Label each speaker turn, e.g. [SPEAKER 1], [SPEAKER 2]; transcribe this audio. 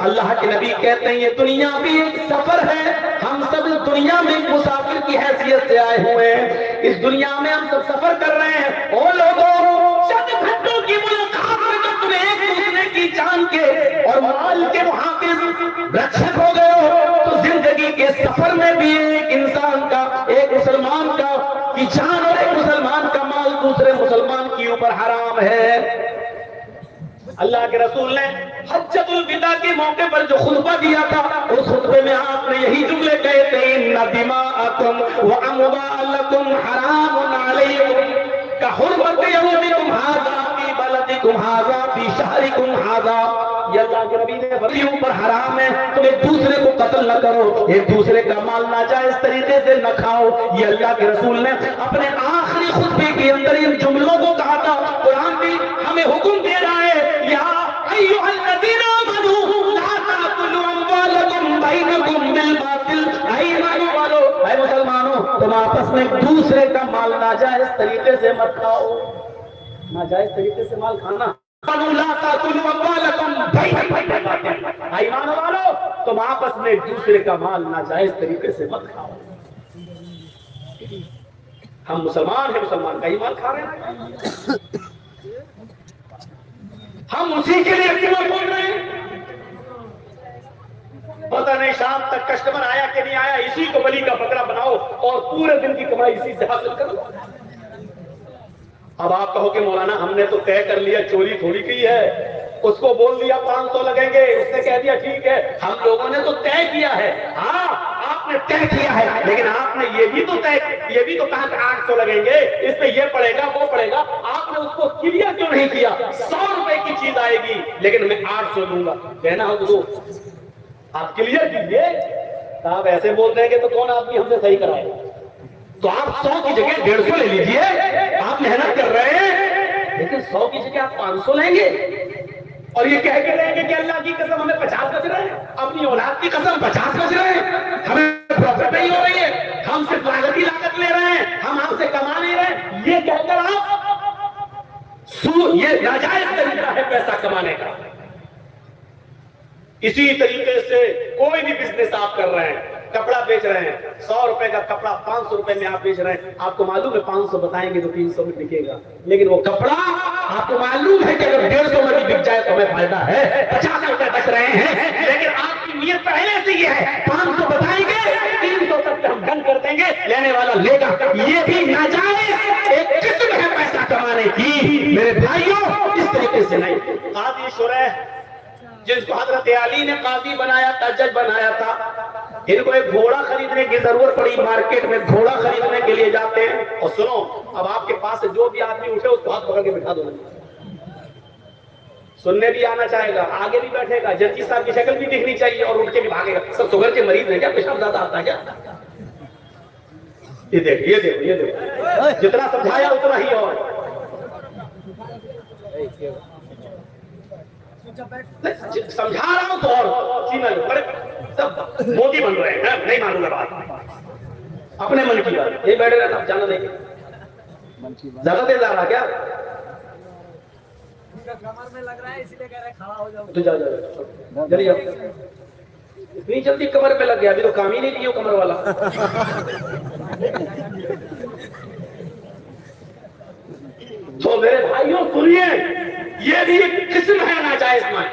[SPEAKER 1] اللہ کے نبی کہتے ہیں یہ دنیا بھی ایک سفر ہے، ہم سب اس دنیا میں ایک مسافر کی حیثیت سے آئے ہوئے ہیں، اس دنیا میں ہم سب سفر کر رہے ہیں۔ او لوگوں، چند گھنٹوں کی ملاقات میں جب تم ایک دوسرے کی جان کے اور مال کے محافظ رکشک ہو گئے ہو، تو زندگی کے سفر میں بھی ایک انسان کا، ایک مسلمان کا کی جان اور ایک مسلمان کا مال دوسرے مسلمان کے اوپر حرام ہے۔ اللہ کے رسول نے حجۃ الوداع کے موقع پر جو خطبہ دیا تھا، اس خطبے میں آپ نے یہی جملے کہے تھے، ان دماءکم واموالکم حرام علیکم کحرمت یومکم ھذا فی بلدکم ھذا فی شہرکم ھذا۔ یہ اللہ کے نبی نے بندیوں پر حرام ہے، تم ایک دوسرے کو قتل نہ کرو، ایک دوسرے کا مال ناجائز طریقے سے نہ کھاؤ۔ یہ اللہ کے رسول نے اپنے آخری خطبے کے اندر ان جملوں کو کہا تھا۔ قرآن بھی ہمیں حکم دے رہا ہے، یا ایھا الذین آمنوا لا تأکلوا اموالکم بینکم بالباطل۔ اے ایمان والو، اے مسلمانوں، تم آپس میں ایک دوسرے کا مال ناجائز طریقے سے مت کھاؤ۔ ناجائز طریقے سے مال کھانا، لا تأکلوا اموالکم بینکم بالباطل۔ اے ایمان والو، تم آپس میں ایک دوسرے کا مال ناجائز طریقے سے مت کھاؤ۔ ہم مسلمان ہیں، مسلمان کا ہی مال کھا رہے ہیں، ہم اسی کے لیے کیوں بول رہے ہیں؟ پتہ نہیں شام تک کسٹمر آیا کہ نہیں آیا، اسی کو بلی کا بکرا بناؤ اور پورے دن کی کمائی اسی سے حاصل کرو۔ اب آپ کہو کہ مولانا ہم نے تو طے کر لیا، چوری تھوڑی کی ہے، اس کو بول دیا 500 لگیں گے، اس نے کہہ دیا ٹھیک ہے۔ ہم لوگوں نے تو طے کیا ہے، ہاں آپ نے طے کیا ہے، لیکن آپ نے یہ بھی تو کہا کہ 800 لگیں گے، اس پہ یہ پڑے گا وہ پڑے گا، آپ نے اس کو کلیئر کیوں نہیں کیا؟ 100 روپے کی چیز آئے گی لیکن میں 800 دوں گا، کہنا ہو تو آپ کلیئر کیجئے۔ آپ ایسے بول دیں گے تو کون آدمی ہم سے صحیح کرائے گا؟ تو آپ 100 کی جگہ 150 لے لیجئے، آپ محنت کر رہے ہیں، لیکن 100 کی جگہ آپ 500 لیں گے اور یہ کہہ کے رہیں گے کہ اللہ کی قسم ہمیں 50 بچ رہے ہیں، اپنی اولاد کی قسم 50 بچ رہے ہیں، ہمیں پروفٹ نہیں ہو رہی ہے، ہم صرف لاگت لے رہے ہیں، ہم سے کما نہیں رہے، یہ کہہ کر آپ یہ ناجائز طریقہ ہے پیسہ کمانے کا۔ اسی طریقے سے کوئی بھی بزنس آپ کر رہے ہیں، کپڑا بیچ رہے ہیں، 100 روپے کا کپڑا 500 روپے میں آپ بیچ رہے ہیں، آپ کو معلوم ہے 500 بتائیں گے تو 300 میں بکے گا، لیکن وہ کپڑا آپ کو معلوم ہے کہ اگر 150 میں بھی بک جائے تو ہمیں فائدہ ہے، 50 روپے بچ رہے ہیں، لیکن آپ کی نیت پہلے سے یہ ہے 500 بتائیں گے 300 تک ہم ڈن کر دیں گے، لینے والا لے گا۔ یہ بھی ناجائز ایک قسم ہے پیسہ کمانے کی، میرے بھائیوں، اس طریقے سے نہیں۔ قاضی شریح جس کو حضرت علی نے قاضی بنایا تھا، جج بنایا تھا، ان کو ایک گھوڑا خریدنے کی ضرورت پڑی، مارکیٹ میں گھوڑا خریدنے کے لیے جاتے ہیں، اور سنو اب آپ کے پاس سے جو بھی آدمی اٹھے اس کو ہاتھ پکڑ کے بٹھا دو، سننے بھی آنا چاہے گا، آگے بھی بیٹھے گا، ججی صاحب کی شکل بھی دکھنی چاہیے اور اٹھ کے بھی بھاگے گا۔ سب شوگر کے مریض ہیں کیا؟ پیشاب زیادہ آتا ہے کیا؟ یہ دیکھو جتنا سمجھایا اتنا ہی اور سمجھا رہا ہوں تو اور سب موٹی بن رہے ہیں، نہیں مانوں گا بات، اپنے من کی بات، یہ بیٹھے رہنا جانا نہیں، زیادہ دیر آ رہا کیا؟ کمر میں لگ رہا ہے اسی لیے کہہ رہے کھڑا ہو جاؤ، تو جاؤ جلدی، اتنی جلدی کمر پہ لگ گیا، ابھی تو کام ہی نہیں کیا کمر والا۔ تو میرے بھائیوں سنیے، یہ بھی ایک قسم ہے ناجائز مال۔